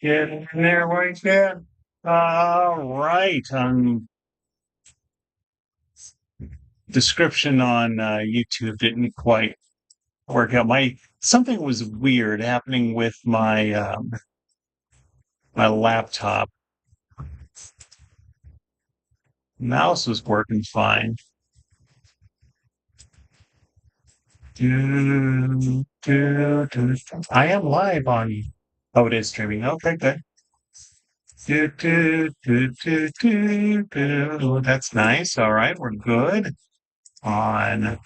Get in there, white man. All right. Description on YouTube didn't quite work out. My something was weird happening with my laptop. Mouse was working fine. I am live on. Oh, it is streaming. Okay, good. That's nice. All right, we're good on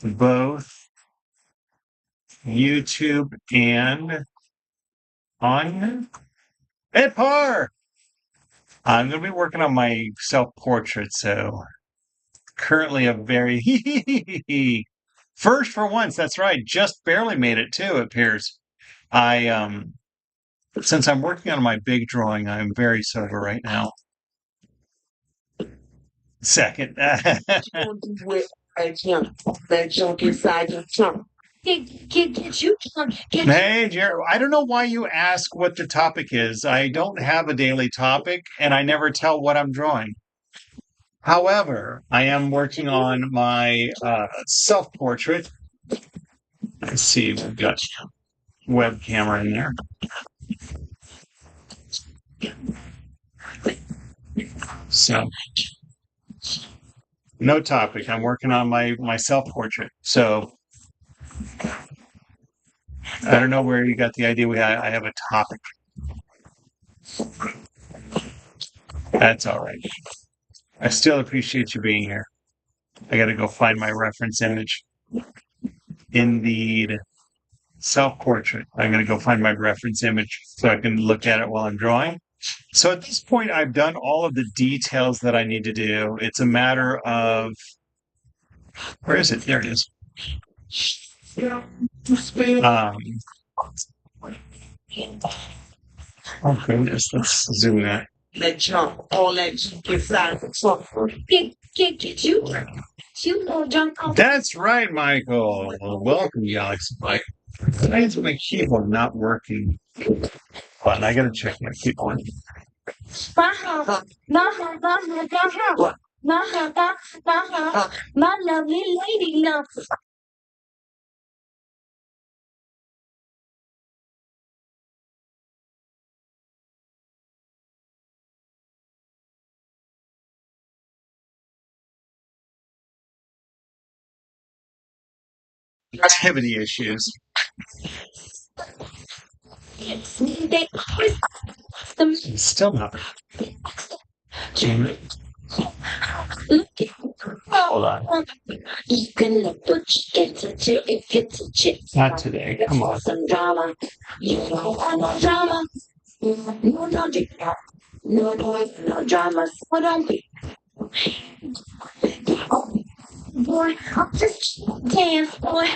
both YouTube and on Edpar. I'm going to be working on my self-portrait, so currently a very first for once. That's right, just barely made it too. It appears. I since I'm working on my big drawing, I'm very sober right now. Second. Hey, Jerry, I don't know why you ask what the topic is. I don't have a daily topic, and I never tell what I'm drawing. However, I am working on my self-portrait. Let's see, we've got web camera in there. So, no topic. I'm working on my self-portrait. So, I don't know where you got the idea. I have a topic. That's all right. I still appreciate you being here. I got to go find my reference image. Indeed. Self-portrait. I'm going to go find my reference image so I can look at it while I'm drawing. So at this point, I've done all of the details that I need to do. It's a matter of where is it? There it is. Um, oh goodness, let's zoom that. That jump, all that junk inside the truck. Get you. That's right, Michael. Welcome, Galaxy Mike. Why is my keyboard not working? But I gotta check my keyboard. My lovely lady loves. Activity issues. Still not. Hold on. Not today. Come on. Some drama. You don't want no drama. No drama. What don't we? Boy, I'm just dance, boy.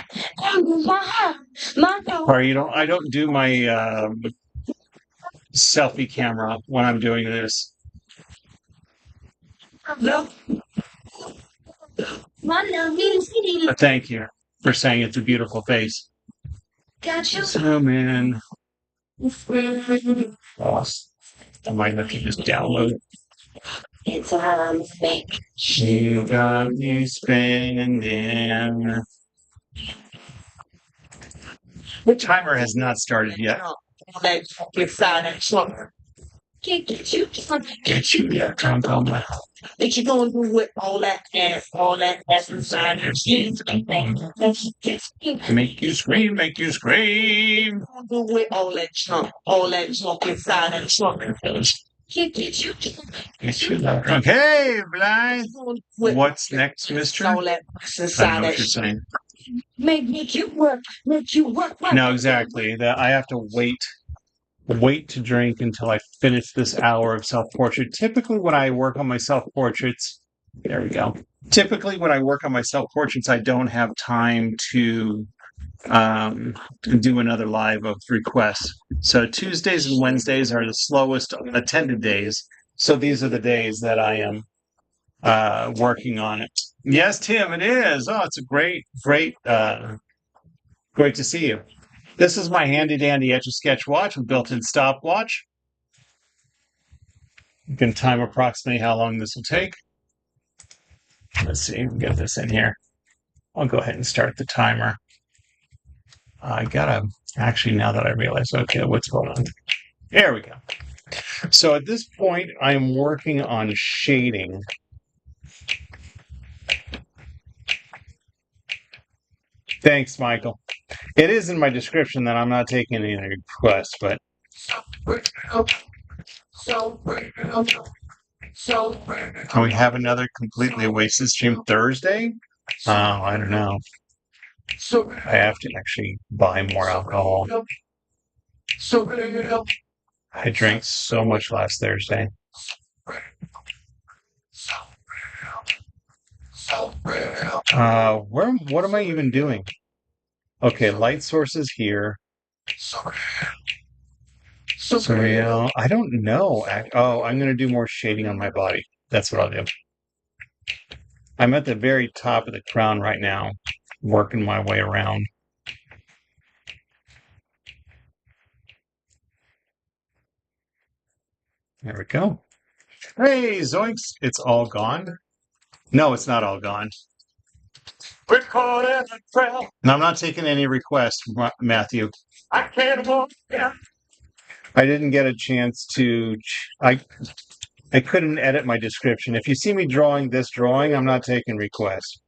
Or you don't. I don't do my selfie camera when I'm doing this. No. Thank you for saying it's a beautiful face. Gotcha. So, man. Oh, I might have to just download it. It's time to make. You got me spinning. The timer has not started yet. Get you that drunk on my. What you gonna do with all that ass inside your jeans? Make you scream, make you scream. What you gonna do with all that junk inside that trunk? Get you that drunk. Hey, Blythe. What's next, mister? I don't know what you're saying. Make you work. No, exactly. That I have to wait to drink until I finish this hour of self-portrait. Typically, when I work on my self-portraits, there we go. Typically, when I work on my self-portraits, I don't have time to do another live of requests. So Tuesdays and Wednesdays are the slowest attended days. So these are the days that I am working on it. Yes, Tim, it is. Oh, it's a great to see you. This is my handy dandy Etch A Sketch watch with built-in stopwatch. You can time approximately how long this will take. Let's see, we'll get this in here. I'll go ahead and start the timer. I gotta, actually, now that I realize, okay, what's going on? There we go. So at this point, I'm working on shading. Thanks, Michael. It is in my description that I'm not taking any requests, but. Can we have another completely wasted stream Thursday? I don't know. I have to actually buy more alcohol. I drank so much last Thursday. What am I even doing? Okay, light sources here. Surreal. I don't know. Oh, I'm going to do more shading on my body. That's what I'll do. I'm at the very top of the crown right now, working my way around. There we go. Hey, zoinks. It's all gone. No, it's not all gone. We're caught in a trap. No, I'm not taking any requests, Matthew. I can't walk. I didn't get a chance to. I couldn't edit my description. If you see me drawing this drawing, I'm not taking requests.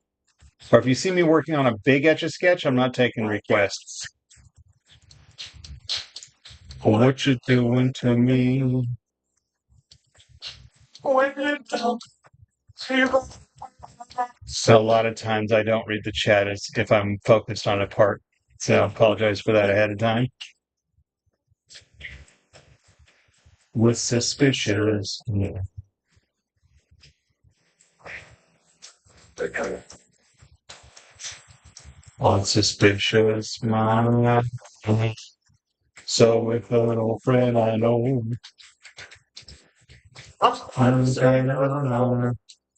Or if you see me working on a big Etch A Sketch, I'm not taking requests. What you doing to me? So a lot of times I don't read the chat if I'm focused on a part. So I apologize for that ahead of time. Was suspicious. Yeah. Unsuspicious mind. So with a little friend I know.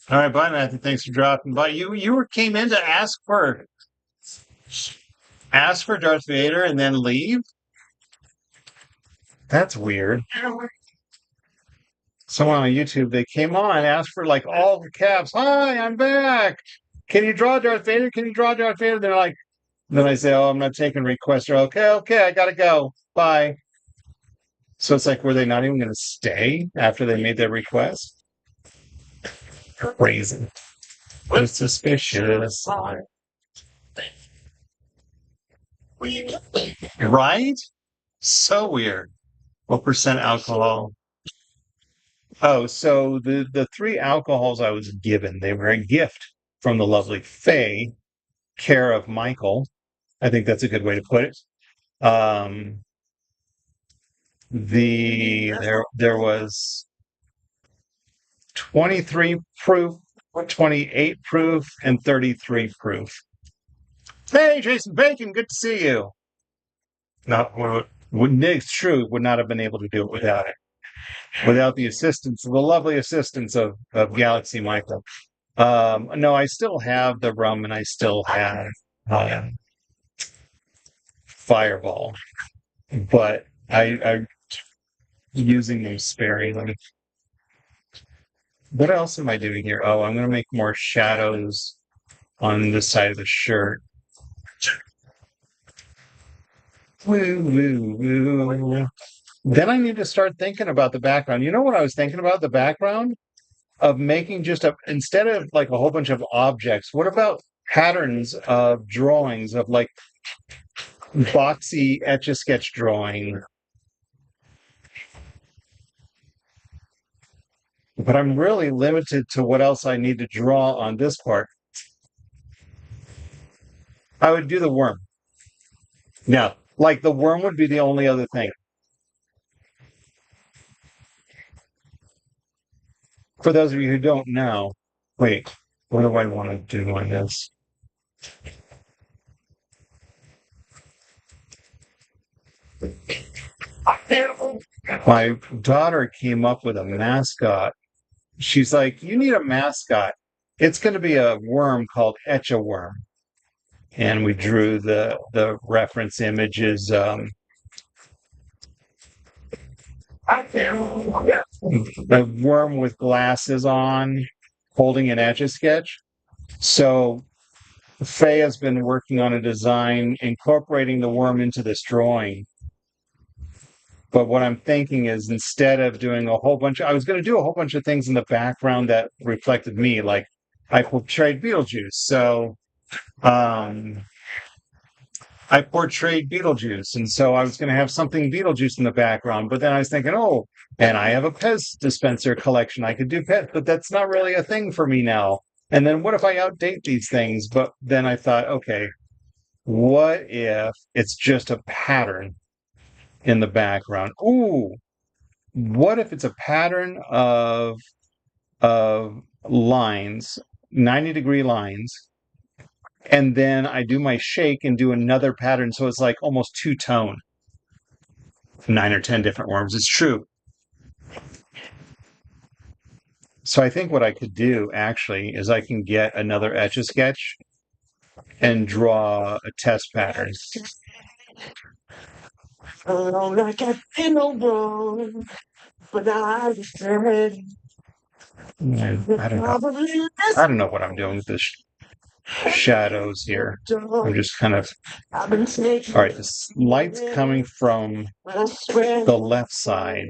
All right, bye, Matthew. Thanks for dropping by. You came in to ask for Darth Vader and then leave. That's weird. Someone on YouTube, they came on, asked for like all the caps. Hi, I'm back. Can you draw Darth Vader? Can you draw Darth Vader? They're like, then I say, oh, I'm not taking requests. They're okay, I gotta go. Bye. So it's like, were they not even going to stay after they made their request? Crazy. It's suspicious. Right? So weird. What percent alcohol? Oh, so the three alcohols I was given, they were a gift from the lovely Faye, care of Michael. I think that's a good way to put it. There was 23 proof, 28 proof, and 33 proof. Hey, Jason Bacon, good to see you. It's true, would not have been able to do it without it. Without the lovely assistance of Galaxy Michael. No, I still have the rum and I still have Fireball, but I'm using them sparingly. What else am I doing here? Oh, I'm going to make more shadows on the side of the shirt. Woo, woo, woo. Then I need to start thinking about the background. You know what I was thinking about? The background of making instead of like a whole bunch of objects, what about patterns of drawings of like boxy Etch A Sketch drawing? But I'm really limited to what else I need to draw on this part. I would do the worm. Yeah, like the worm would be the only other thing. For those of you who don't know, wait, what do I want to do on this? My daughter came up with a mascot. She's like, you need a mascot. It's going to be a worm called Etch A Worm. and we drew the reference images. The worm with glasses on, holding an Etch A Sketch. So Faye has been working on a design incorporating the worm into this drawing. But what I'm thinking is instead of doing a whole bunch, I was going to do a whole bunch of things in the background that reflected me, like I portrayed Beetlejuice. So um, I portrayed Beetlejuice. And so I was going to have something Beetlejuice in the background. But then I was thinking, oh, and I have a Pez dispenser collection. I could do Pez, but that's not really a thing for me now. And then what if I outdate these things? But then I thought, okay, what if it's just a pattern in the background? Ooh, what if it's a pattern of lines, 90-degree lines, and then I do my shake and do another pattern, so it's like almost two-tone, 9 or 10 different worms. It's true. So I think what I could do actually is I can get another Etch A Sketch and draw a test pattern. Like I did no wrong, but I understand. I don't know. I don't know what I'm doing with this shadows here. I'm just kind of all right. This light's coming from the left side.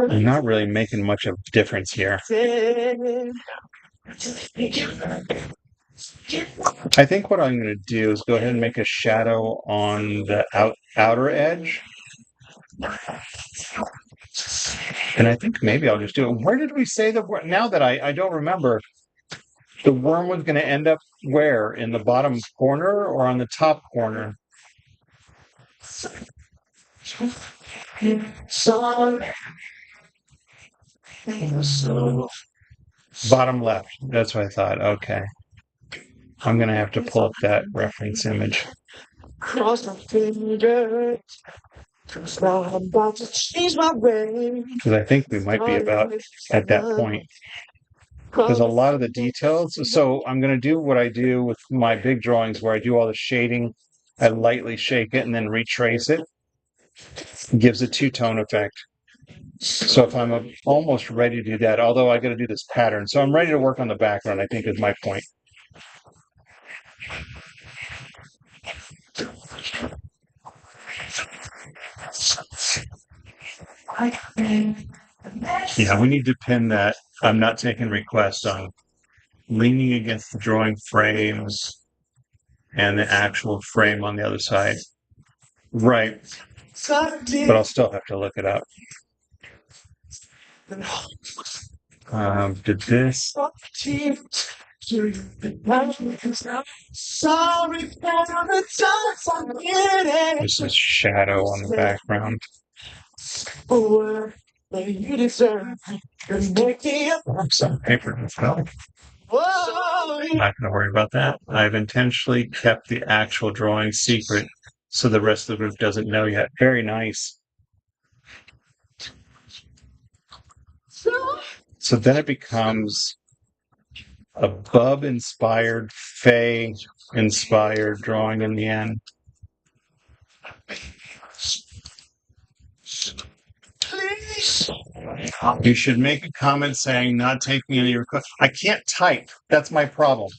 I'm not really making much of a difference here. I think what I'm going to do is go ahead and make a shadow on the outer edge. And I think maybe I'll just do it. Where did we say that? Now that I don't remember, the worm was going to end up where? In the bottom corner or on the top corner? Bottom left. That's what I thought. Okay. I'm going to have to pull up that reference image. Cross my fingers. Because I'm about to change my way. Because I think we might be about at that point. Because a lot of the details. So I'm going to do what I do with my big drawings where I do all the shading. I lightly shake it and then retrace it. It gives a two-tone effect. So if I'm almost ready to do that, although I got to do this pattern. So I'm ready to work on the background, I think is my point. Yeah, we need to pin that. I'm not taking requests on leaning against the drawing frames and the actual frame on the other side. Right. But I'll still have to look it up. Did this? There's a shadow on the background. Some paper to fell. I'm not going to worry about that. I've intentionally kept the actual drawing secret so the rest of the group doesn't know yet. Very nice. So then it becomes a Bub-inspired, Faye-inspired drawing in the end. You should make a comment saying not taking any requests. I can't type. That's my problem.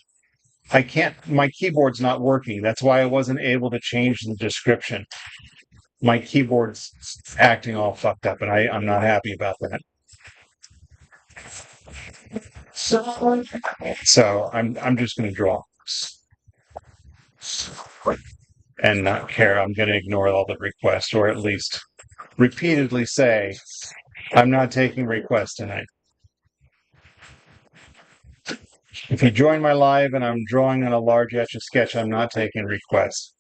I can't, my keyboard's not working. That's why I wasn't able to change the description. My keyboard's acting all fucked up, and I'm not happy about that. So I'm just going to draw and not care. I'm going to ignore all the requests, or at least repeatedly say, I'm not taking requests tonight. If you join my live and I'm drawing on a large Etch A Sketch, I'm not taking requests.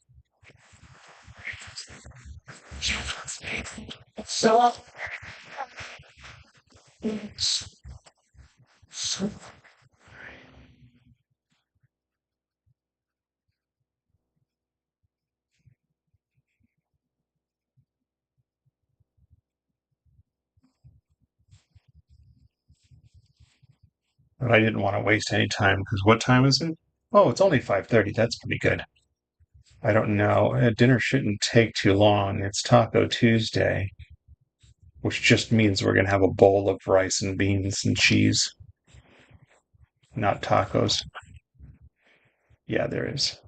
But I didn't want to waste any time because what time is it? Oh, it's only 5:30. That's pretty good. I don't know. Dinner shouldn't take too long. It's Taco Tuesday, which just means we're going to have a bowl of rice and beans and cheese, not tacos. Yeah, there is.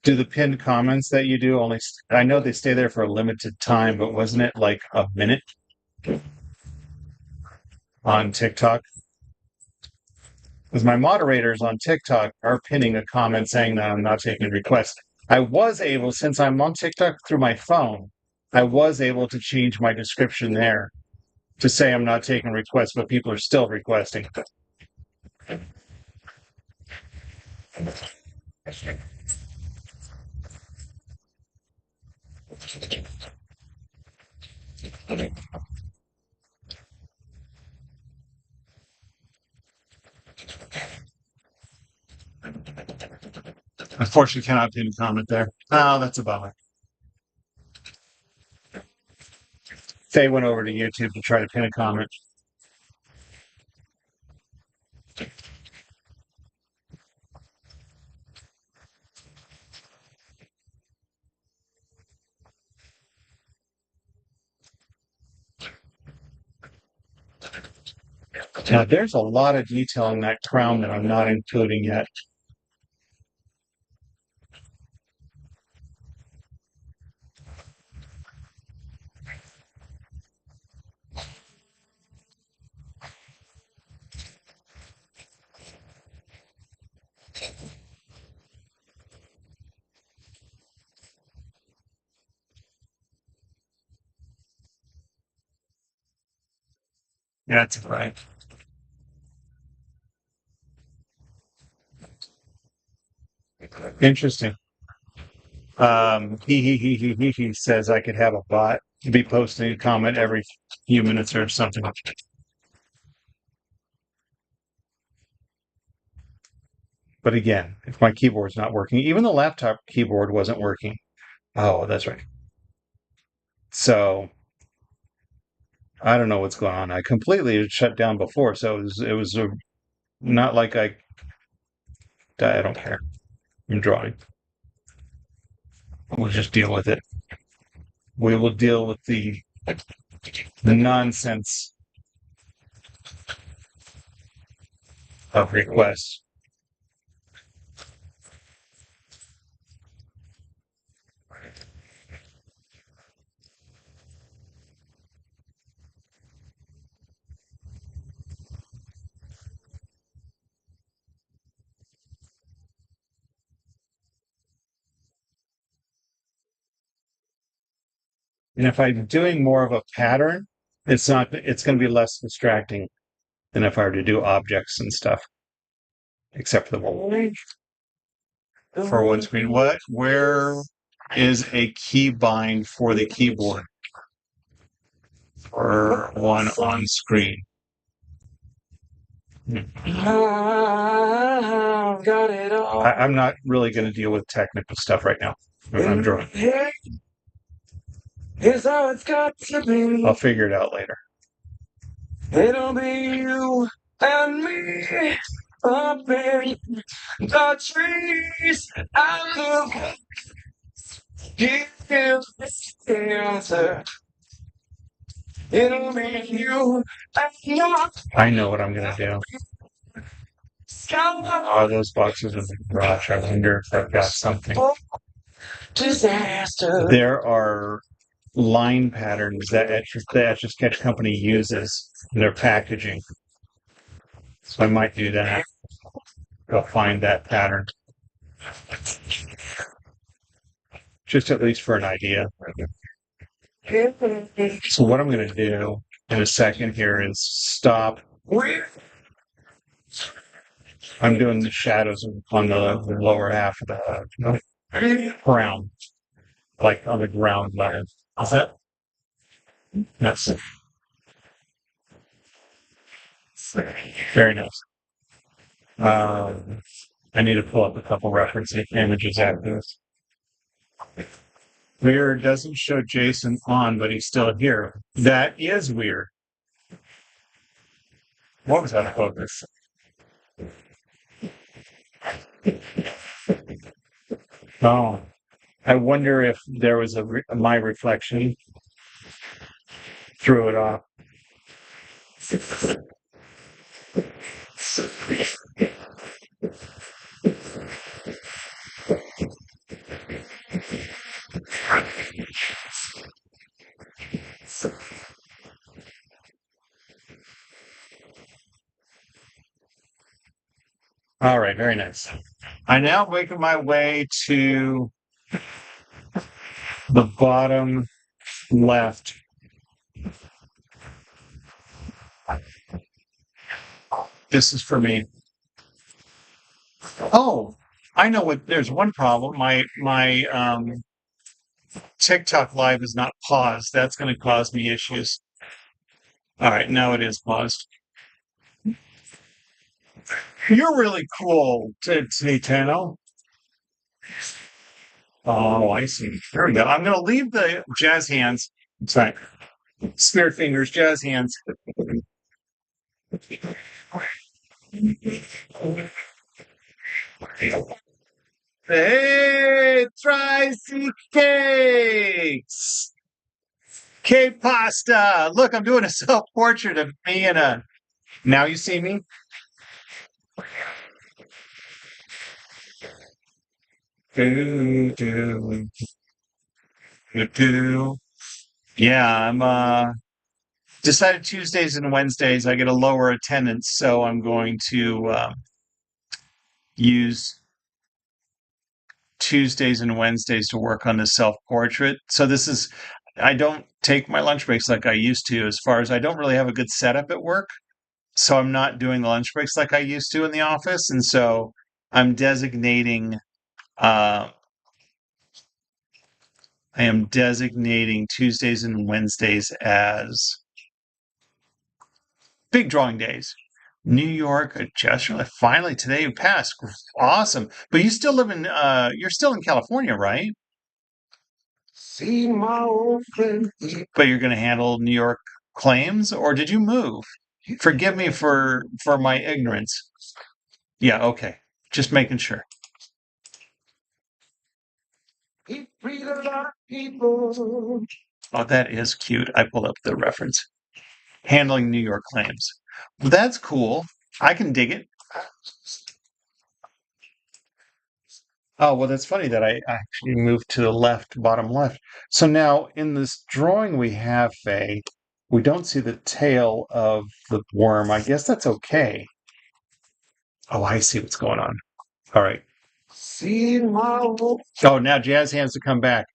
Do the pinned comments that you do only, I know they stay there for a limited time, but wasn't it like a minute on TikTok? Because my moderators on TikTok are pinning a comment saying that I'm not taking requests. I was able, since I'm on TikTok through my phone, I was able to change my description there to say I'm not taking requests, but people are still requesting. Unfortunately, cannot pin a comment there. Oh, that's a bummer. Faye went over to YouTube to try to pin a comment. Now, there's a lot of detail in that crown that I'm not including yet. That's right. Interesting. He says I could have a bot be posting a comment every few minutes or something. But again, if my keyboard's not working, even the laptop keyboard wasn't working. Oh, that's right. So I don't know what's going on. I completely shut down before, so it was not like I don't care. I'm drawing. We'll just deal with it. We will deal with the nonsense of requests. And if I'm doing more of a pattern, it's going to be less distracting than if I were to do objects and stuff, except for the one for one screen. Where is a keybind for the keyboard for one on screen? I'm not really going to deal with technical stuff right now. I'm drawing. Here's how it's got to be. I'll figure it out later. It'll be you and me up in the trees. I love give this answer. It'll be you and me. I know what I'm gonna do. Oh, those boxes in the garage. I wonder if I've got something. Disaster. There are line patterns that the Etch A Sketch company uses in their packaging. So I might do that. Go find that pattern. Just at least for an idea. So what I'm going to do in a second here is stop. I'm doing the shadows on the lower half of the ground, like on the ground level. Is that? That's very nice. I need to pull up a couple reference images after this. Mirror doesn't show Jason on, but he's still here. That is weird. What was that focus? Oh, I wonder if there was my reflection threw it off. All right, very nice. I now making my way to the bottom left. This is for me. Oh, I know what. There's one problem. My TikTok live is not paused. That's going to cause me issues. All right, now it is paused. You're really cool, Tano. Oh, I see. There we go. I'm going to leave the jazz hands. Sorry, spirit fingers, jazz hands. Hey, try some cakes. Cake pasta. Look, I'm doing a self portrait of me and a. Now you see me? Do, do, do, do. Yeah, I'm decided Tuesdays and Wednesdays I get a lower attendance, so I'm going to use Tuesdays and Wednesdays to work on the self portrait. So this is I don't take my lunch breaks like I used to, as far as I don't really have a good setup at work. So I'm not doing the lunch breaks like I used to in the office. And so I'm designating uh I am designating Tuesdays and Wednesdays as big drawing days. New York adjustment. Finally today you passed. Awesome. But you still live in you're still in California, right? See my old friend. But you're going to handle New York claims, or did you move? Forgive me for my ignorance. Yeah, okay. Just making sure. Oh, that is cute. I pulled up the reference. Handling New York claims. Well, that's cool. I can dig it. Oh, well, that's funny that I actually moved to the left, bottom left. So now in this drawing we have, Faye, we don't see the tail of the worm. I guess that's okay. Oh, I see what's going on. All right. Oh, now jazz hands to come back.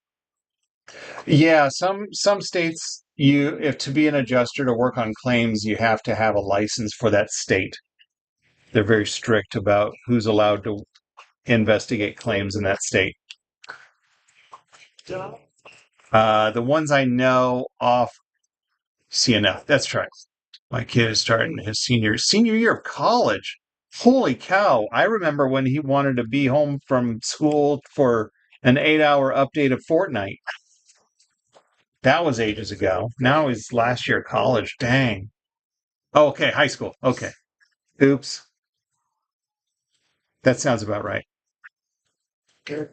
Yeah, some states you if to be an adjuster to work on claims, you have to have a license for that state. They're very strict about who's allowed to investigate claims in that state. The ones I know off CNF. That's right. My kid is starting his senior year of college. Holy cow. I remember when he wanted to be home from school for an 8-hour update of Fortnite. That was ages ago. Now he's last year of college. Dang. Oh, okay, high school. Okay. Oops. That sounds about right. So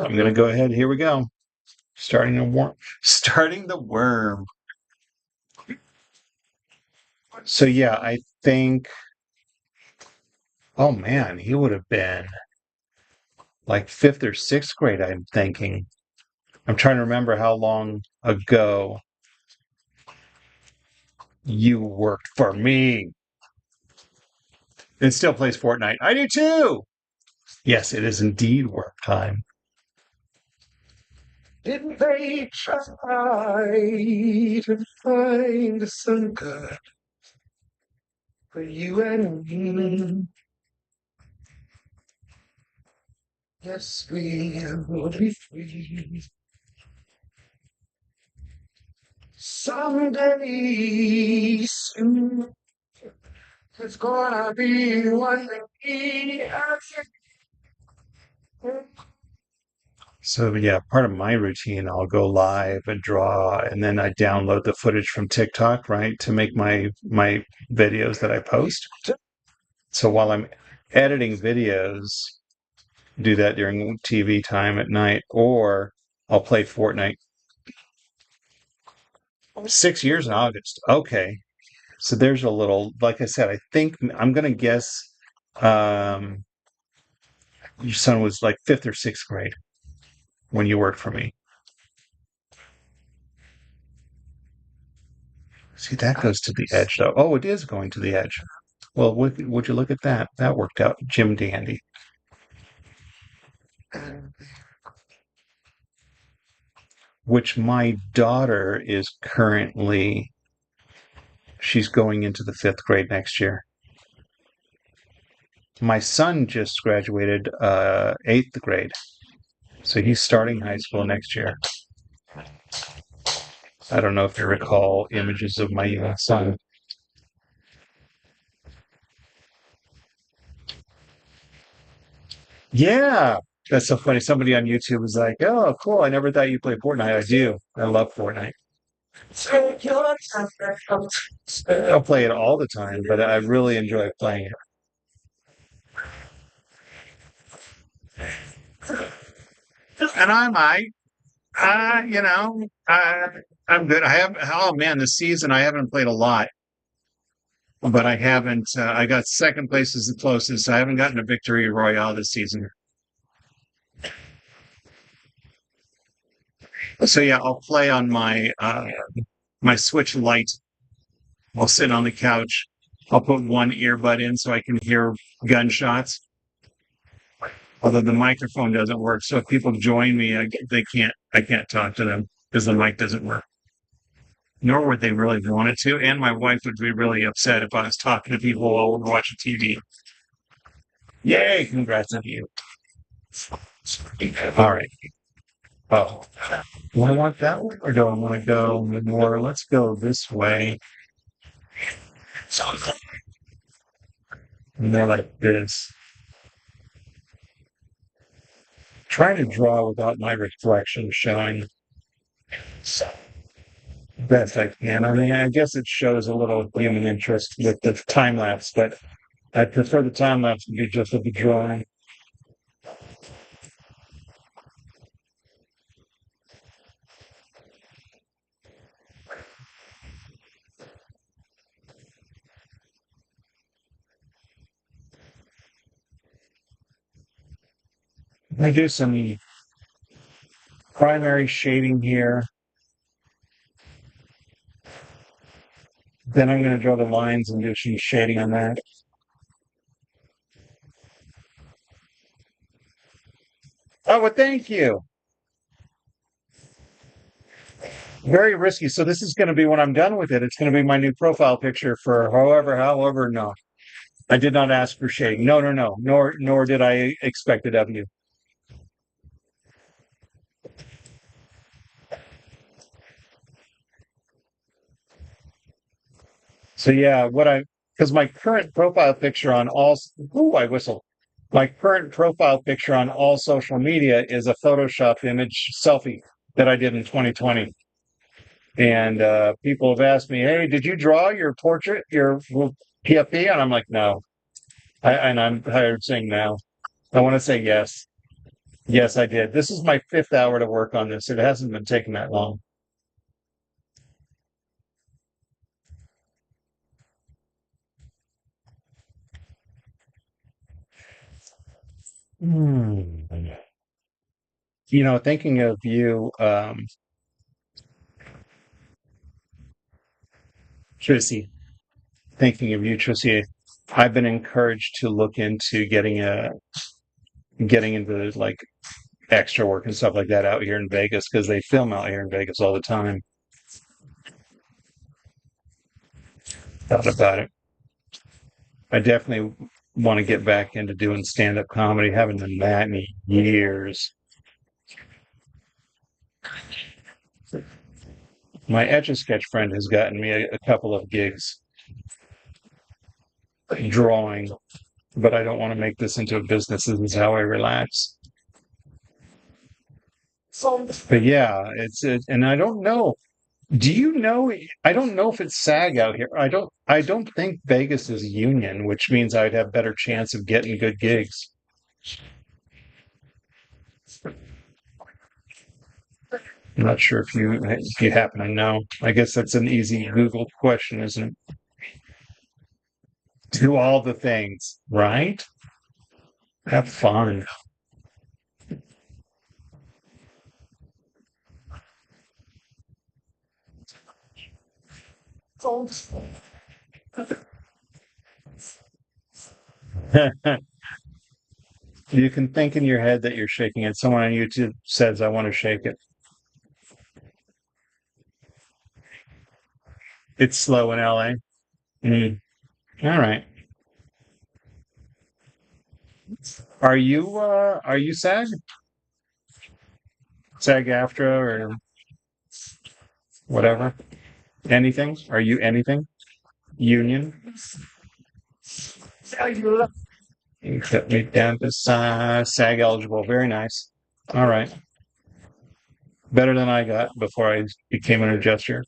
I'm gonna go ahead. Here we go. Starting the worm. Starting the worm. So yeah, I think. Oh man, he would have been like fifth or sixth grade. I'm thinking. I'm trying to remember how long ago you worked for me. It still plays Fortnite. I do too. Yes, it is indeed work time. Didn't they try to find some good for you and me? Yes, we will be free. Someday soon, it's gonna be one day. So yeah, part of my routine, I'll go live and draw, and then I download the footage from TikTok, right, to make my videos that I post. So while I'm editing videos, do that during TV time at night, or I'll play Fortnite. 6 years in August. Okay. So there's a little, like I said, I think I'm going to guess um, your son was like fifth or sixth grade when you worked for me. See, that goes to the edge, though. Oh, it is going to the edge. Well, would you look at that? That worked out. Jim Dandy. Which my daughter is currently, she's going into the fifth grade next year. My son just graduated eighth grade. So he's starting high school next year. I don't know if you recall images of my young son. Yeah, that's so funny. Somebody on YouTube was like, "Oh, cool! I never thought you played Fortnite." I do. I love Fortnite. I'll play it all the time, but I really enjoy playing it. And I might, you know, I'm good. I have. Oh man, this season I haven't played a lot, but I haven't. I got second place is the closest. I haven't gotten a victory royale this season. So yeah, I'll play on my Switch Lite. I'll sit on the couch. I'll put one earbud in so I can hear gunshots. Although the microphone doesn't work, so if people join me, they can't. I can't talk to them because the mic doesn't work. Nor would they really want it to. And my wife would be really upset if I was talking to people while we're watching TV. Yay! Congrats on you. All right. Oh, do I want that one, or do I want to go more? Let's go this way. More like this. Trying to draw without my reflection showing best I can. I mean, I guess it shows a little human interest with the time lapse, but I prefer the time lapse to be just of the drawing. I do some primary shading here. Then I'm going to draw the lines and do some shading on that. Oh, well, thank you. Very risky. So this is going to be when I'm done with it. It's going to be my new profile picture for however. No, I did not ask for shading. No, no, no. Nor did I expect it of you. So yeah, because my current profile picture on all, ooh, I whistle. My current profile picture on all social media is a Photoshop image selfie that I did in 2020. And people have asked me, "Hey, did you draw your portrait, your PFP?" And I'm like, "No." And I'm tired of saying no. I want to say yes. Yes, I did. This is my fifth hour to work on this. It hasn't been taking that long. Hmm. Thinking of you, Tracy. Thinking of you, Tracy. I've been encouraged to look into getting into like extra work and stuff like that out here in Vegas because they film out here in Vegas all the time. Thought about it. I definitely want to get back into doing stand-up comedy. Haven't done that in years. My Etch A Sketch friend has gotten me a couple of gigs drawing, but I don't want to make this into a business. This is how I relax. But yeah, and I don't know. Do you know? I don't know if it's SAG out here. I don't think Vegas is union, which means I'd have better chance of getting good gigs. I'm not sure if you happen to know. I guess that's an easy Google question, isn't it? Do all the things, right? Have fun. You can think in your head that you're shaking it. Someone on YouTube says, I want to shake it. It's slow in LA. Mm. All right. Are you SAG AFTRA or whatever? Anything? Are you anything? Union? You put me down to SAG eligible. Very nice. All right. Better than I got before I became an adjuster.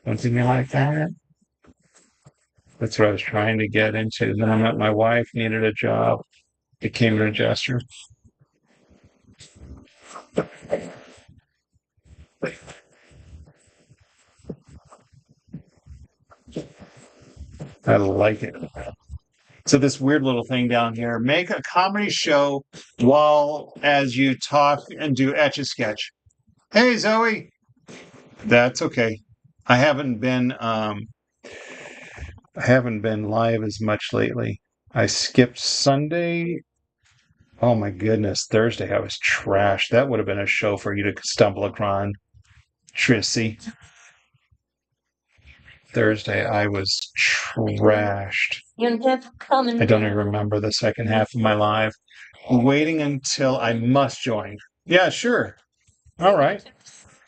Don't see me like that. That's what I was trying to get into. Then I met my wife, needed a job, became an adjuster. I like it. So this weird little thing down here, make a comedy show while as you talk and do Etch A Sketch. Hey Zoe. That's okay. I haven't been I haven't been live as much lately. I skipped Sunday. Oh my goodness, Thursday I was trashed. That would have been a show for you to stumble upon, Trissy. Thursday I was trashed. You're never coming. I don't even remember the second half of my live. Waiting until I must join. Yeah, sure. All right.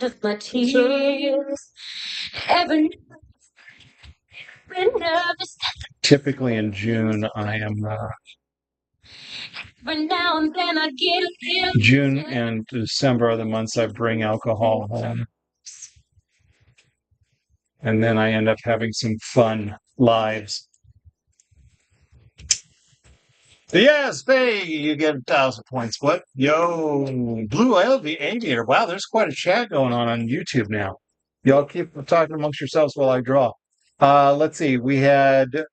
Just my tears. Ever been nervous. Typically in June, I am. But now and then I get a feel. June and December are the months I bring alcohol home. And then I end up having some fun lives. Yes, hey, you get 1,000 points. What? Yo, Blue LV Aviator. Wow, there's quite a chat going on YouTube now. Y'all keep talking amongst yourselves while I draw. Let's see. We had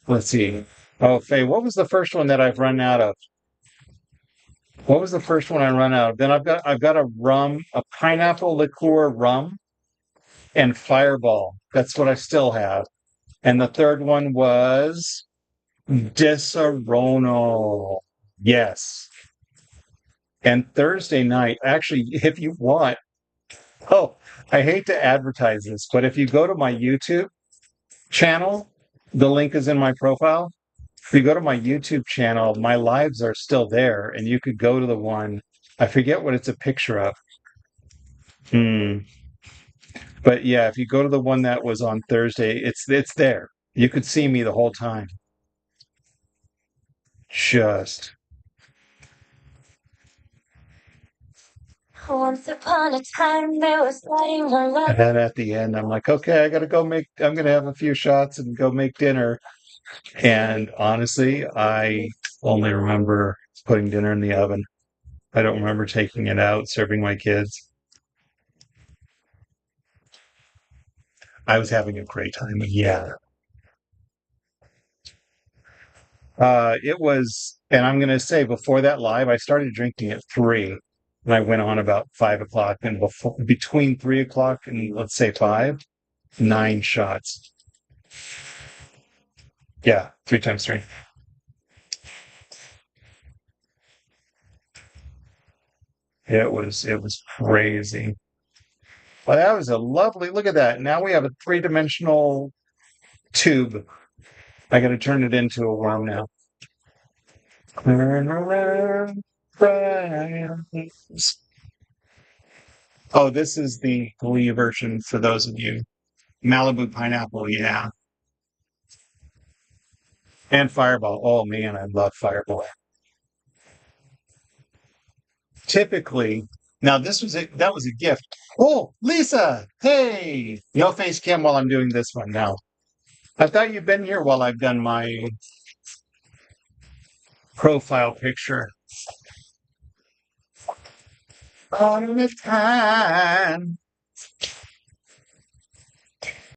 let's see. Oh, Faye, what was the first one that I've run out of? What was the first one I run out of? Then I've got a rum, a pineapple liqueur rum, and Fireball. That's what I still have. And the third one was Disaronno. Yes. And Thursday night, actually, if you want, oh, I hate to advertise this, but if you go to my YouTube channel, the link is in my profile. If you go to my YouTube channel, my lives are still there, and you could go to the one. I forget what it's a picture of. Hmm. But yeah, if you go to the one that was on Thursday, it's there. You could see me the whole time. Just once upon a time there was lighting on love. And then at the end, I'm like, okay, I'm gonna have a few shots and go make dinner. And honestly, I only remember putting dinner in the oven. I don't remember taking it out, serving my kids. I was having a great time. Yeah. It was, and I'm going to say before that live, I started drinking at 3 and I went on about 5 o'clock. And between 3 o'clock and let's say 5, 9 shots. Yeah, 3 times 3. It was crazy. Well, that was a lovely look at that. Now we have a 3-dimensional tube. I got to turn it into a worm now. Turn around, friends. Oh, this is the Glee version for those of you. Malibu pineapple, yeah. And Fireball. Oh man, I love Fireball. Typically, now that was a gift. Oh, Lisa, hey, no face cam while I'm doing this one now. I thought you've been here while I've done my profile picture. All the time.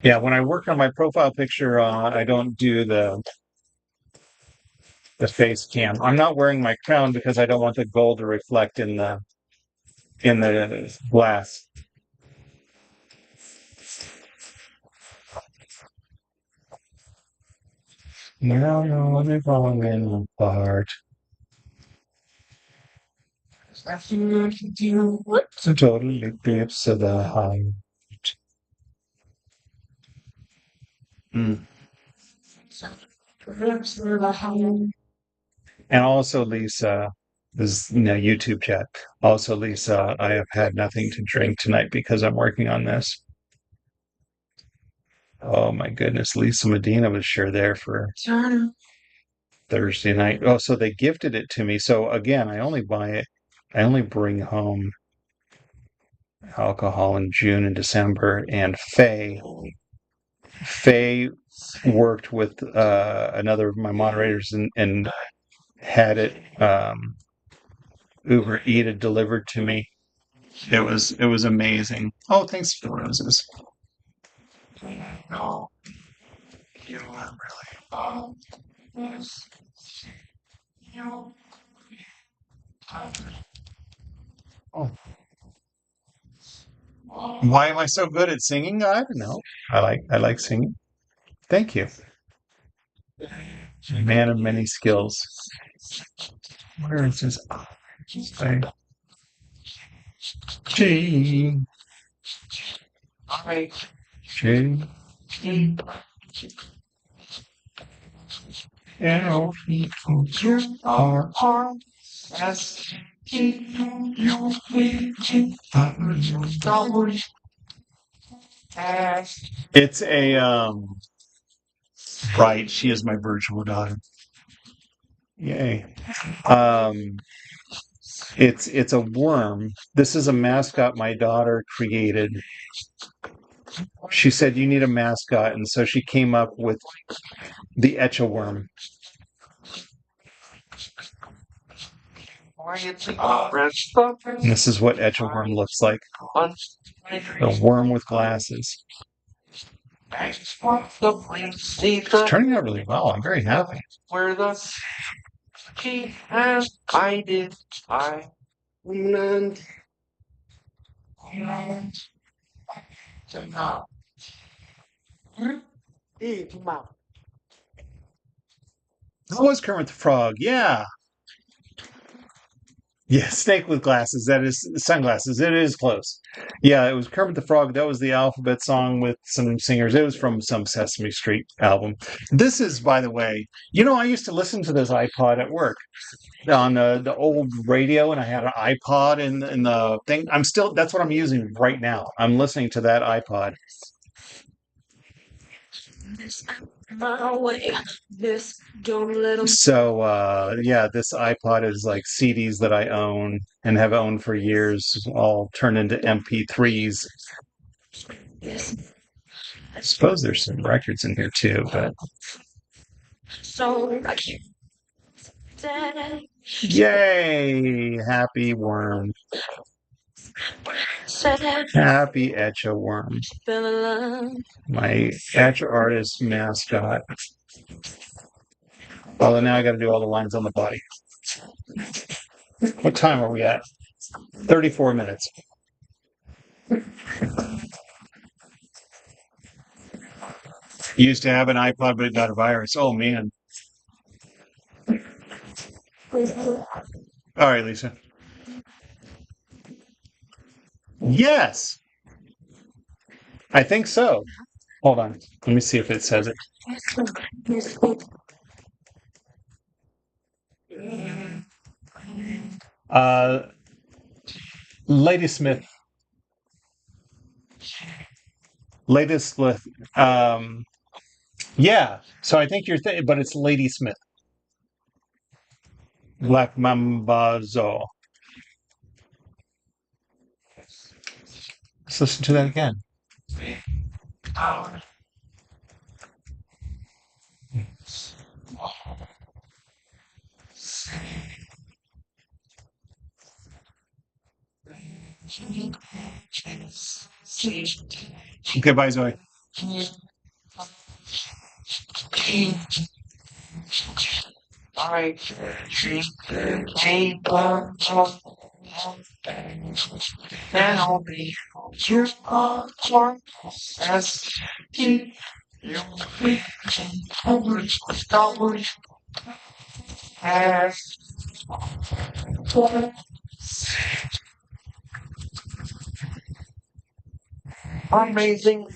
Yeah, when I work on my profile picture, I don't do the face cam. I'm not wearing my crown because I don't want the gold to reflect in the glass. Now we're falling apart. It's a total eclipse of the heart. Mm. And also, Lisa, this is YouTube chat. Also, Lisa, I have had nothing to drink tonight because I'm working on this. Oh my goodness, Lisa Medina was sure there for Thursday night. Oh, so they gifted it to me. So again, I only buy it. I only bring home alcohol in June and December. And Faye worked with another of my moderators and had it Uber Eated delivered to me. It was amazing. Oh, thanks for the roses. No, you really. Oh, why am I so good at singing? I don't know. I like singing. Thank you. Man of many skills. Where is this? G. G. L. R. S. It's a right. She is my virtual daughter. Yay. Um, it's a worm. This is a mascot my daughter created. She said you need a mascot, and so she came up with the Etch A Worm. And this is what Etch A Worm looks like. A worm with glasses. It's turning out really well. I'm very happy. Where the I did I that was Kermit the Frog. Yeah. Yeah, snake with glasses. That is sunglasses. It is close. Yeah, it was Kermit the Frog. That was the alphabet song with some singers. It was from some Sesame Street album. This is, by the way, I used to listen to this iPod at work on the old radio, and I had an iPod in the thing. That's what I'm using right now. I'm listening to that iPod. So yeah, this iPod is like CDs that I own and have owned for years, all turned into MP3s. I suppose there's some records in here too, but yay! Happy worm. Happy Etch A Worm. My Etch artist mascot. Well, now I got to do all the lines on the body. What time are we at? 34 minutes. Used to have an iPod, but it got a virus. Oh, man. All right, Lisa. Yes, I think so. Hold on. Let me see if it says it. Uh, Ladysmith. Ladysmith. Yeah. So I think but it's Lady Smith. Black Mambazo. Let's listen to that again. Okay, bye, Zoe. Amazing,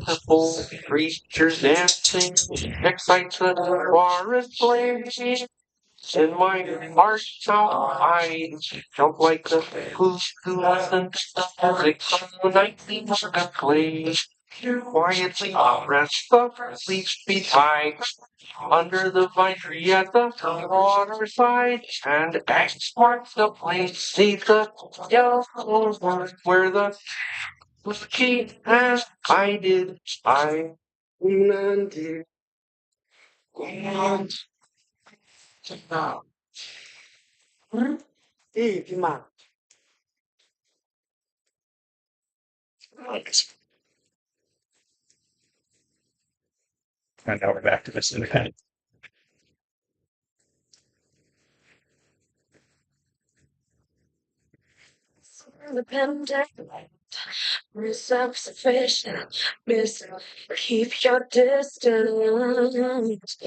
simple creatures dancing, excitement, forest blaze. In my heart, now I jump like the goose who listen to the music of the nightly morning play. Quietly rest the sleepy tide under the vine tree at the waterside, and X marks the place. See the yellow bird where the key and I did. I landed. Hey, Pima. And now we're back to this independent. Independent, self-sufficient, miss, keep your distance.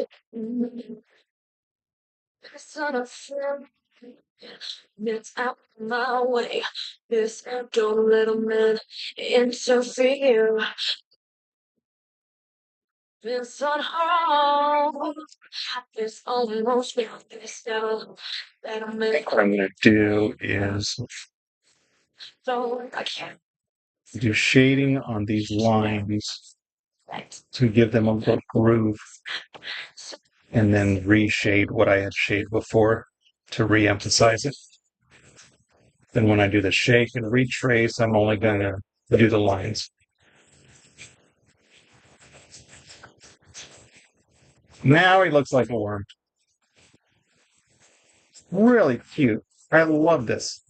Son of friend, it's out my way. This don't let a man interfere. It's on home. It's almost this now that I'm in. What I'm going to do is So I can't do shading on these lines to give them a little groove, and then reshade what I had shaded before to re-emphasize it. Then when I do the shake and retrace, I'm only going to do the lines. Now he looks like a worm. Really cute. I love this.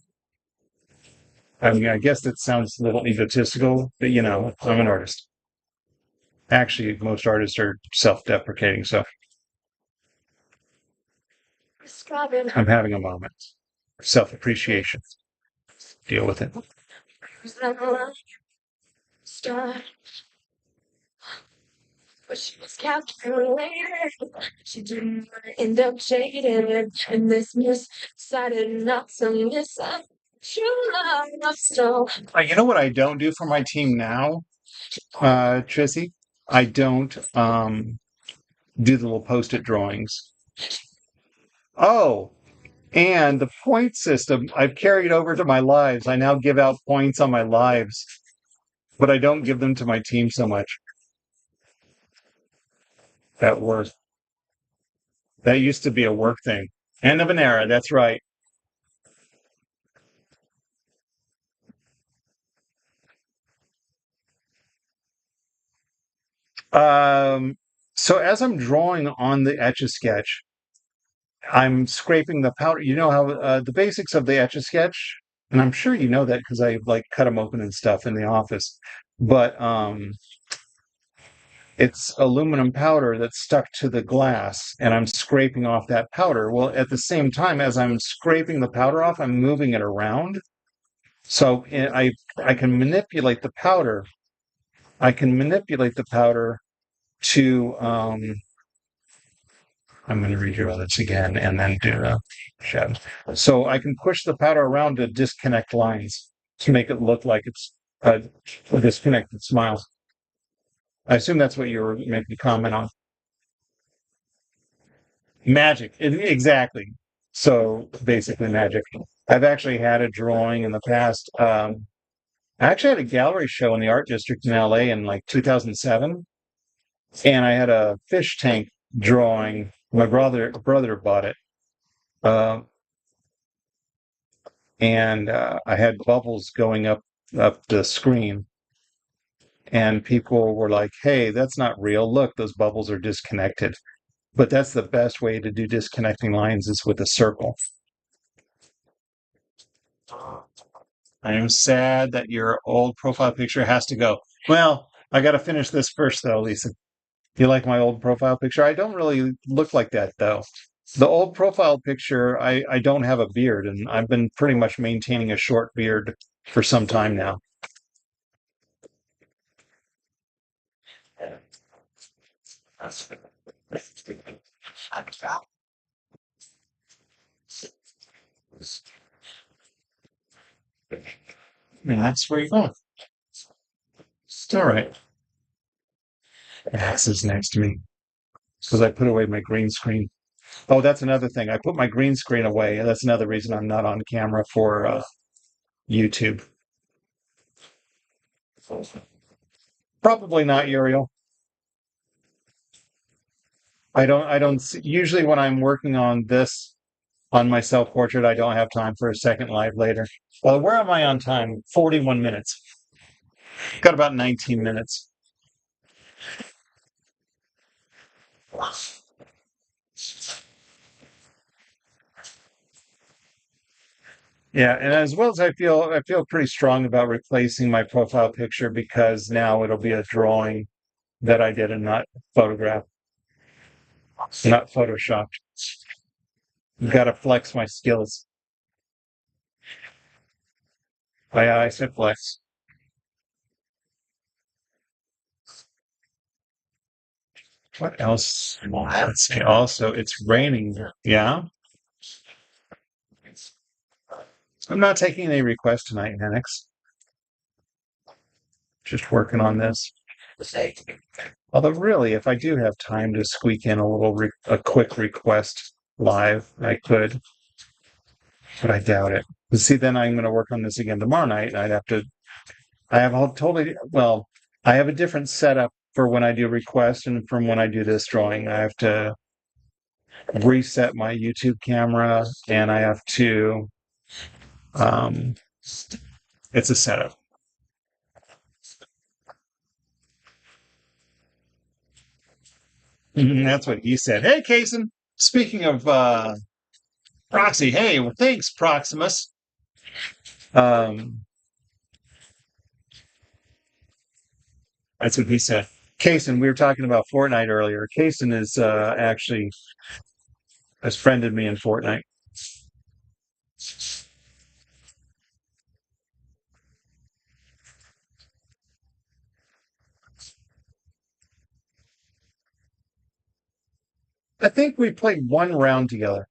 I mean, I guess that sounds a little egotistical, but I'm an artist. Actually, most artists are self-deprecating, so describing I'm having a moment. Self-appreciation. Deal with it. start, but she was calculated. She didn't want to end up jaded, and this miss decided not to miss out. True love, so You know what I don't do for my team now, Trissy? I don't do the little post-it drawings. Oh, and the point system I've carried over to my lives. I now give out points on my lives, but I don't give them to my team so much. That work. That used to be a work thing. End of an era. That's right. Um, so as I'm drawing on the Etch A Sketch, I'm scraping the powder. You know how the basics of the Etch A Sketch, and I'm sure you know that because I like cut them open and stuff in the office. But it's aluminum powder that's stuck to the glass, and I'm scraping off that powder. Well, at the same time as I'm scraping the powder off, I'm moving it around. So I can manipulate the powder. I can manipulate the powder to I'm going to redraw this again and then do a shadow. So I can push the powder around to disconnect lines to make it look like it's a disconnected smile. I assume that's what you were making a comment on. Magic, exactly. So basically, magic. I've actually had a drawing in the past. I actually had a gallery show in the art district in LA in like 2007, And I had a fish tank drawing. My brother bought it. Uh, and I had bubbles going up the screen, and people were like, "Hey, that's not real. Look, those bubbles are disconnected." But that's the best way to do disconnecting lines is with a circle. I am sad that your old profile picture has to go. Well, I got to finish this first, though, Lisa. You like my old profile picture? I don't really look like that, though. The old profile picture, I don't have a beard, and I've been pretty much maintaining a short beard for some time now. Yeah, that's where you go. It's all right. Max is next to me because I put away my green screen. Oh, that's another thing. I put my green screen away, and that's another reason I'm not on camera for YouTube. Probably not, Uriel. Usually when I'm working on this, on my self portrait, I don't have time for a second live later. Well, where am I on time? 41 minutes. Got about 19 minutes. Yeah, and as well as I feel pretty strong about replacing my profile picture because now it'll be a drawing that I did and not photograph, not photoshopped. Got to flex my skills. I said flex. What else? Let's see. Also, it's raining. Yeah, I'm not taking any requests tonight, Nenix. Just working on this. Although, really, if I do have time to squeak in a quick request live, I could, but I doubt it. See, then I'm going to work on this again tomorrow night, and I have a totally, well, I have a different setup for when I do requests and from when I do this drawing. I have to reset my YouTube camera, and I have to, um, it's a setup. That's what he said. Hey, Kason. Speaking of Proxy, hey, well, thanks, Proximus. Um, that's what he said. Kason, we were talking about Fortnite earlier. Kason is actually has friended me in Fortnite. I think we played one round together,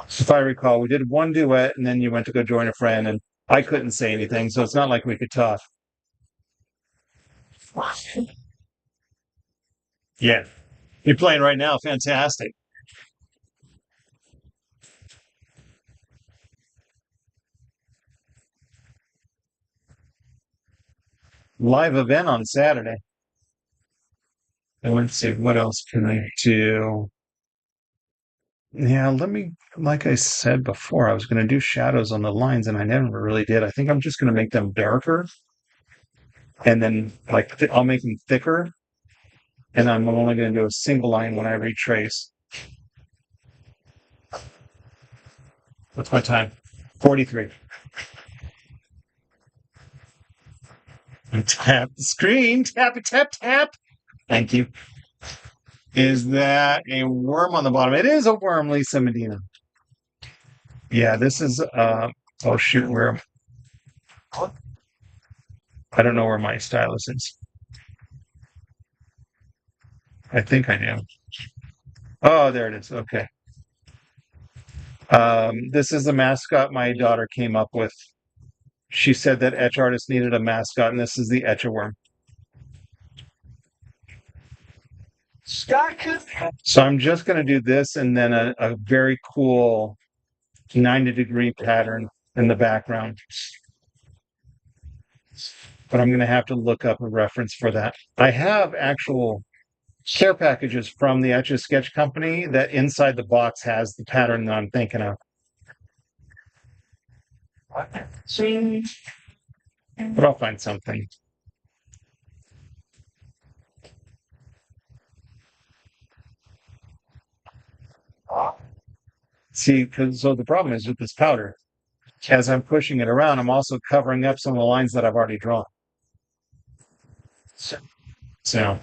if I recall. We did one duet, and then you went to go join a friend, and I couldn't say anything, so it's not like we could talk. Yeah, you're playing right now. Fantastic. Live event on Saturday. And let's see, what else can I do? Yeah, like I said before, I was going to do shadows on the lines, and I never really did. I think I'm just going to make them darker, and then I'll make them thicker, and I'm only going to do a single line when I retrace. What's my time? 43. Tap the screen. Tap it, tap, tap. Thank you. Is that a worm on the bottom? It is a worm, Lisa Medina. Yeah, this is oh shoot, where I don't know where my stylus is. I think I do. Oh, there it is. Okay. This is the mascot my daughter came up with. She said that etch artists needed a mascot, and this is the etch a worm. So I'm just going to do this and then a very cool 90-degree pattern in the background. but I'm going to have to look up a reference for that. I have actual care packages from the Etch A Sketch company that inside the box has the pattern that I'm thinking of. But I'll find something. See, so the problem is with this powder, as I'm pushing it around, I'm also covering up some of the lines that I've already drawn. So,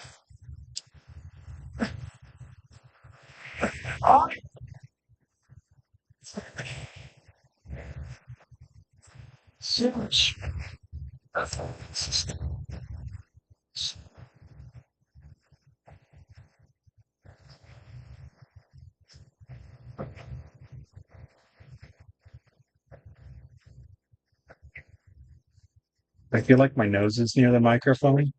I feel like my nose is near the microphone.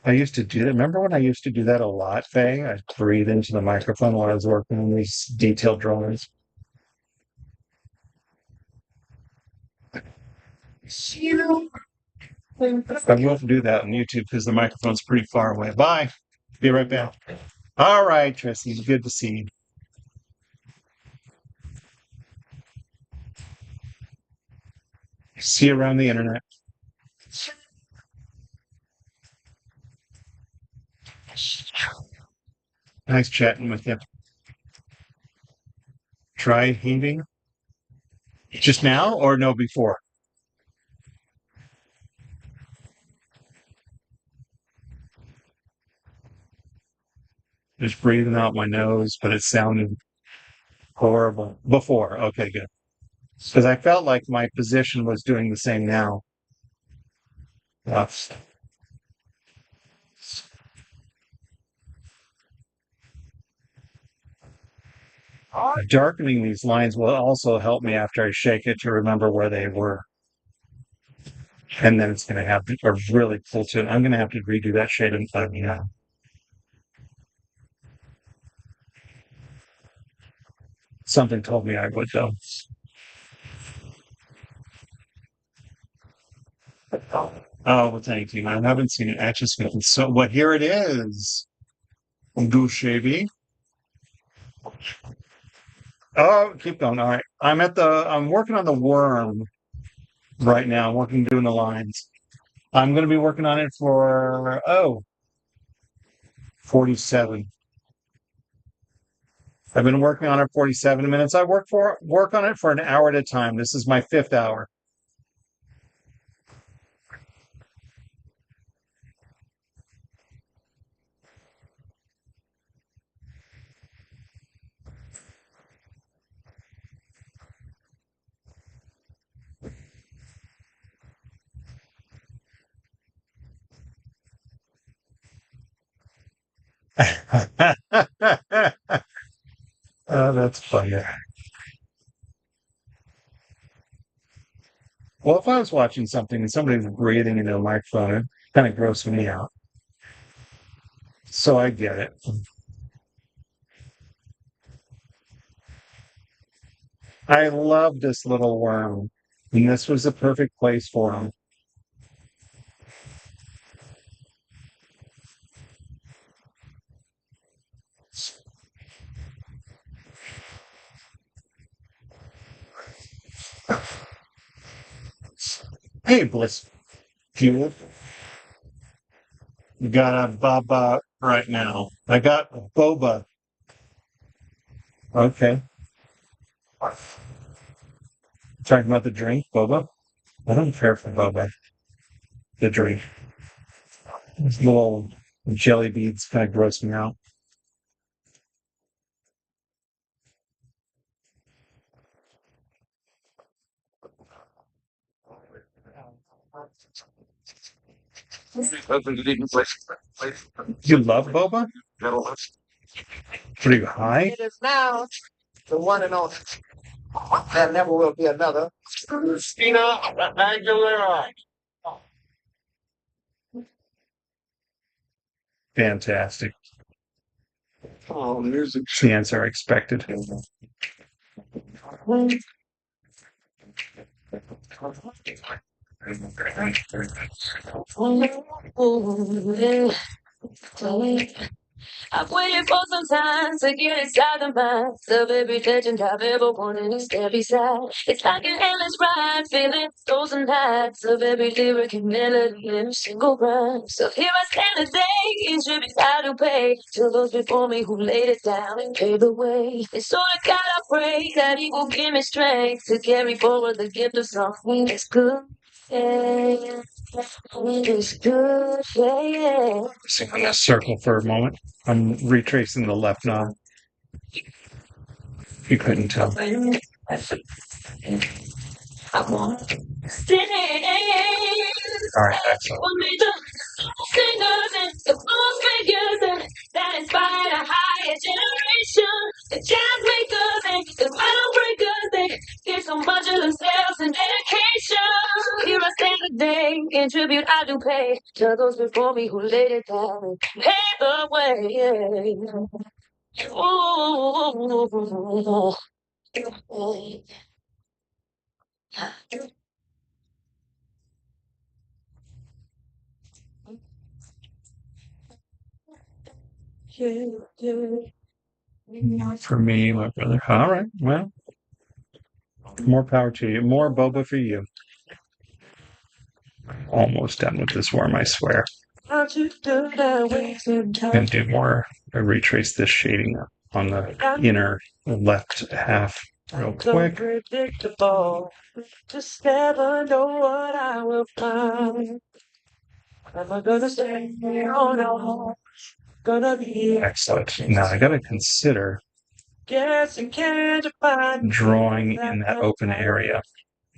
I used to do that. Remember when I used to do that a lot, Faye? I'd breathe into the microphone while I was working on these detailed drawings. I won't do that on YouTube because the microphone's pretty far away. Bye. Be right back. All right, Tracy. Good to see you. See you around the internet. Nice chatting with you. Try heaving just now or no before? Just breathing out my nose, but it sounded horrible before. Okay, good. Because I felt like my position was doing the same now. Uh, Darkening these lines will also help me after I shake it to remember where they were. And then it's going to have a really cool tune. I'm going to have to redo that shade in time. Yeah. Something told me I would, though. Oh, well, thank you. I haven't seen it. Etch A Sketch. So, what? Here it is. Do shavy. Oh, keep going. All right. I'm working on the worm right now. I'm working doing the lines. I'm going to be working on it for, 47. I've been working on it 47 minutes. I work on it for an hour at a time. This is my fifth hour. Oh, that's funny. Well, if I was watching something and somebody was breathing into a microphone, it kind of grossed me out. So I get it. I love this little worm, and this was the perfect place for him. Hey, Bliss, you got a baba right now. I got boba. Okay. Talking about the drink, boba. I don't care for boba. The drink. These little jelly beads kind of gross me out. You love boba? Pretty high? It is now the one and only. There never will be another. Christina Aguilera. Fantastic. Oh, music. It's the answer I expected. I've waited for some time to get inside the minds of every legend I've ever wanted to step beside. It's like an endless ride, feeling frozen nights of every lyric and melody in a single rhyme. So here I stand today, in tribute I do pay to those before me who laid it down and paved the way. And so to God I pray that He will give me strength to carry forward the gift of something that's good. Yeah, it's good. Yeah. I'm going to circle for a moment. I'm retracing the left knob. You couldn't tell. I want to stand. All right, excellent. For me, the singers and the blues makers and that inspire a higher generation. The jazz makers and the groundbreakers, they give so much of themselves and dedication. Here I stand today, in tribute I do pay to those before me who laid it down and paved the way. Ooh. For me, my brother. All right. Well, more power to you. More boba for you. Almost done with this worm, I swear. And do more. I retrace this shading on the inner left half real quick. Unpredictable. Just never know what I will find. Am I gonna stay? Oh no. Gonna be Excellent. Now I gotta consider guessing, can't find drawing in that open area.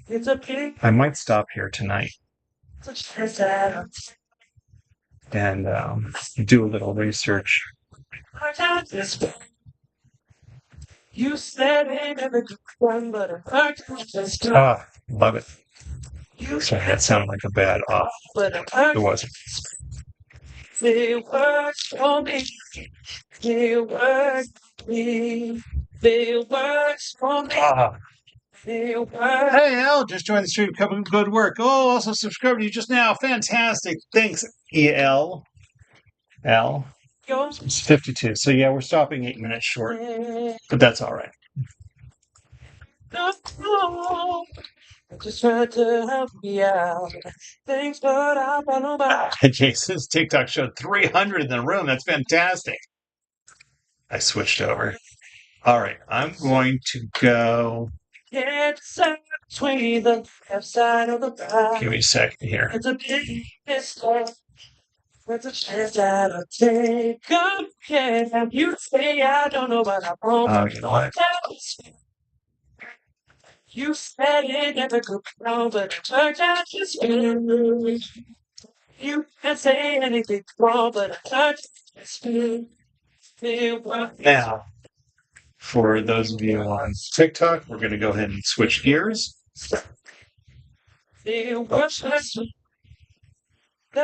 it's a big I might stop here tonight and do a little research. you said it never could one, but Ah, love it. Sorry, that sounded like a bad off. but It wasn't. it works for me. It works for me. It works for me. Ah. It works. Hey, Al, just joined the stream. Couple good work. Oh, also subscribed to you just now. Fantastic. Thanks, EL. L. It's 52. So, yeah, we're stopping 8 minutes short. But that's all right. Just trying to help me out. Thanks, but I follow back. Jason's TikTok showed 300 in the room. That's fantastic. I switched over. All right. I'm going to go. Between the left side of the back. Give me a second here. It's a big mistake. It's a chance that I take. Come again, and you say I don't know what I want. You know what? You said it never could wrong, but it turned out just good. You can't say anything wrong, but it turned out just good. Now, for those of you on TikTok, we're going to go ahead and switch gears.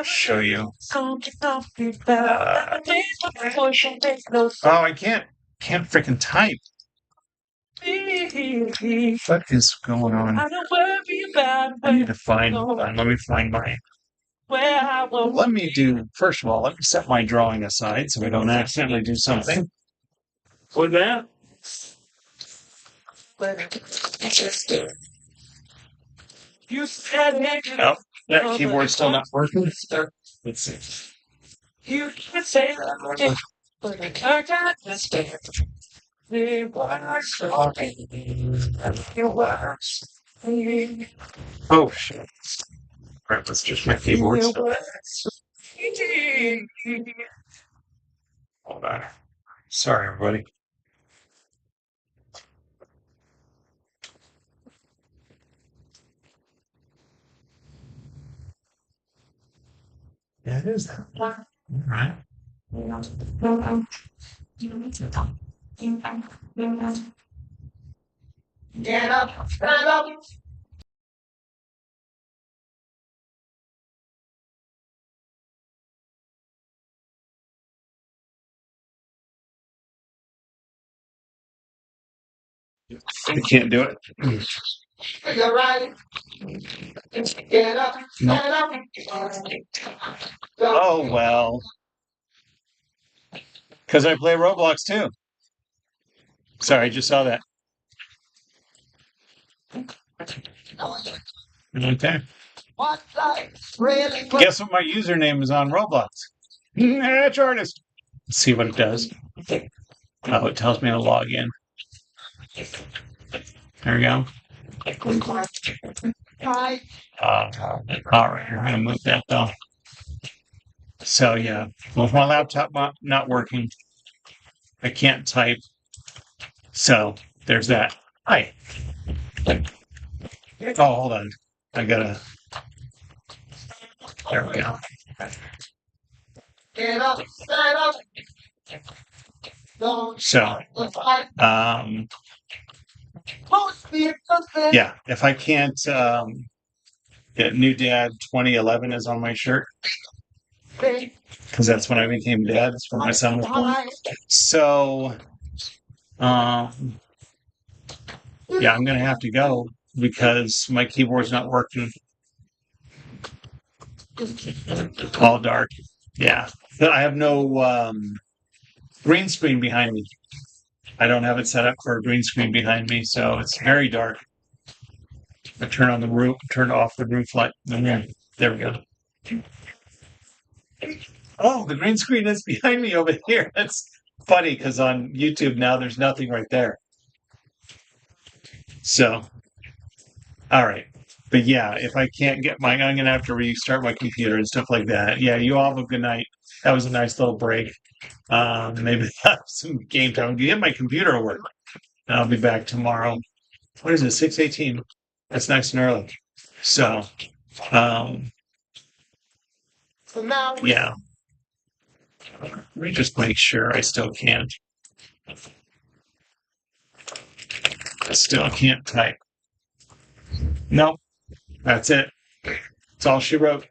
Show you. Oh, I can't freaking type. What is going on? I need to find. Hold on, let me find my. Let me do. First of all, let me set my drawing aside so we don't accidentally do something. With that. You said it. No, that keyboard's still not working. Let's see. You can say that, but I can't understand. It works for me. It works for me. Oh shit! All right, let's just my keyboard. It works for me. Hold on. Sorry, everybody. Yeah, it is that. All right. Get up, stand up. I can't do it. You're right. Get up. No. Get up. Oh, well. Because I play Roblox too. Sorry, I just saw that. Okay. Guess what my username is on Roblox? Etch Artist. Let's see what it does. Oh, it tells me to log in. There we go. All right, I'm gonna move that though. So yeah, with my laptop not working, I can't type. So there's that. Hi. Oh, hold on. I gotta. There we go. So, yeah, if I can't get New Dad 2011 is on my shirt because that's when I became dad. It's when my son was born. So, yeah, I'm gonna have to go because my keyboard's not working. All dark. Yeah, but I have no green screen behind me. I don't have it set up for a green screen behind me, so it's very dark. I turn on the roof, turn off the roof light. There we go. Oh, the green screen is behind me over here. That's funny because on YouTube now there's nothing right there. So, all right. But yeah, if I can't get I'm going to have to restart my computer and stuff like that. Yeah, you all have a good night. That was a nice little break. Maybe have some game time. Get my computer to work. And I'll be back tomorrow. What is it? 6:18. That's nice and early. So, um, yeah. Let me just make sure I still can't. I still can't type. Nope. That's it. That's all she wrote.